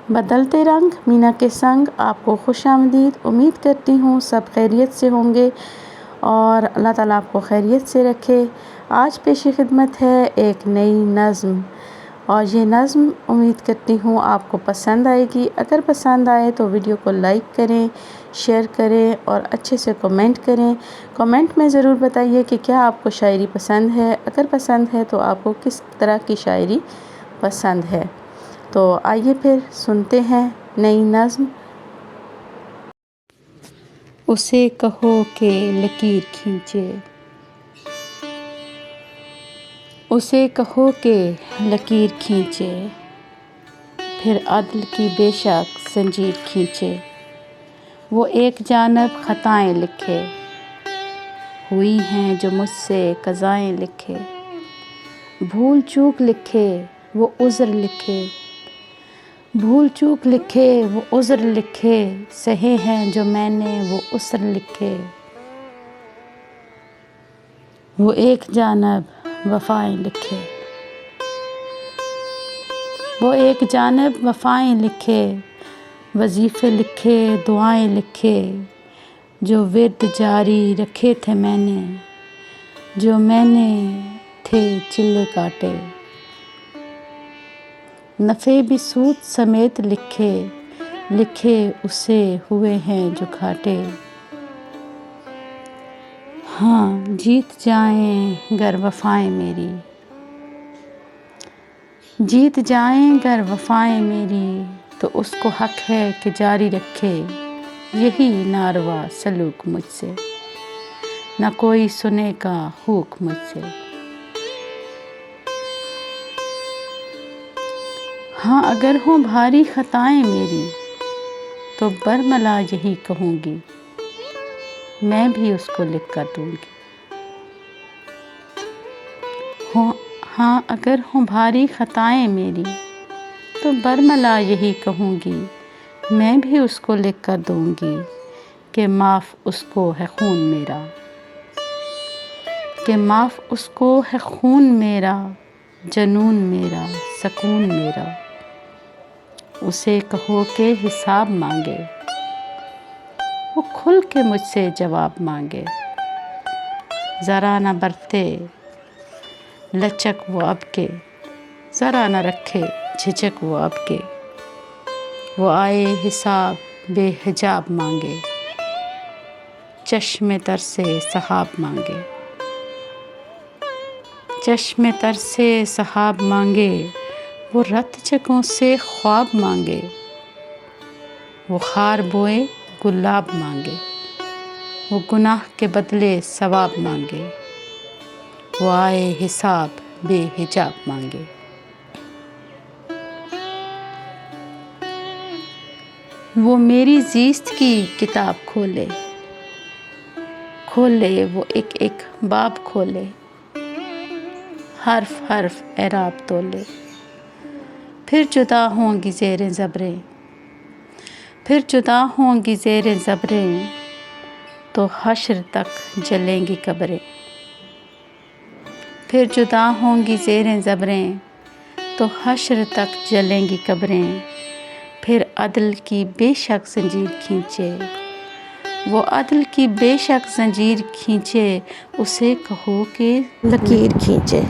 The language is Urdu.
بدلتے رنگ مینا کے سنگ آپ کو خوش آمدید۔ امید کرتی ہوں سب خیریت سے ہوں گے اور اللہ تعالیٰ آپ کو خیریت سے رکھے۔ آج پیش خدمت ہے ایک نئی نظم، اور یہ نظم امید کرتی ہوں آپ کو پسند آئے گی۔ اگر پسند آئے تو ویڈیو کو لائک کریں، شیئر کریں اور اچھے سے کمنٹ کریں۔ کمنٹ میں ضرور بتائیے کہ کیا آپ کو شاعری پسند ہے، اگر پسند ہے تو آپ کو کس طرح کی شاعری پسند ہے۔ تو آئیے پھر سنتے ہیں نئی نظم۔ اسے کہو کہ لکیر کھینچے، اسے کہو کہ لکیر کھینچے، پھر عدل کی بے شک زنجیر کھینچے۔ وہ ایک جانب خطائیں لکھے، ہوئی ہیں جو مجھ سے قضائیں لکھے۔ بھول چوک لکھے وہ عذر لکھے، بھول چوک لکھے وہ عذر لکھے، سہے ہیں جو میں نے وہ عسر لکھے۔ وہ ایک جانب وفائیں لکھے، وہ ایک جانب وفائیں لکھے، وظیفے لکھے دعائیں لکھے، جو ورد جاری رکھے تھے میں نے، جو میں نے تھے چلے کاٹے۔ نفع بھی سود سمیت لکھے، لکھے اسے ہوئے ہیں جو گھاٹے۔ ہاں جیت جائیں گر وفائیں میری، جیت جائیں گر وفائیں میری، تو اس کو حق ہے کہ جاری رکھے یہی ناروا سلوک مجھ سے، نہ کوئی سنے گا ہوک مجھ سے۔ ہاں اگر ہوں بھاری خطائیں میری، تو برملا یہی کہوں گی، میں بھی اس کو لکھ کر دوں گی۔ ہاں اگر ہوں بھاری خطائیں میری، تو برملا یہی کہوں گی، میں بھی اس کو لکھ کر دوں گی، کہ معاف اس کو ہے خون میرا، کہ معاف اس کو ہے خون میرا، جنون میرا سکون میرا۔ اسے کہو کہ حساب مانگے، وہ کھل کے مجھ سے جواب مانگے۔ ذرا نہ برتے لچک وہ اب کے، ذرا نہ رکھے جھجک وہ اب کے۔ وہ آئے حساب بے حجاب مانگے، چشم تر سے سحاب مانگے، چشم تر سے سحاب مانگے۔ وہ رت جگہوں سے خواب مانگے، وہ خار بوئے گلاب مانگے، وہ گناہ کے بدلے ثواب مانگے۔ وہ آئے حساب بے حجاب مانگے۔ وہ میری زیست کی کتاب کھولے، کھولے وہ ایک ایک باب کھولے، حرف حرف اعراب تولے۔ پھر جدا ہوں گی زیر زبریں، پھر جدا ہوں گی زیر زبریں، تو حشر تک جلیں گی قبریں۔ پھر جدا ہوں گی زیر زبریں، تو حشر تک جلیں گی قبریں۔ پھر عدل کی بے شک زنجیر کھینچے، وہ عدل کی بے شک زنجیر کھینچے، اسے کہو کہ لکیر کھینچے۔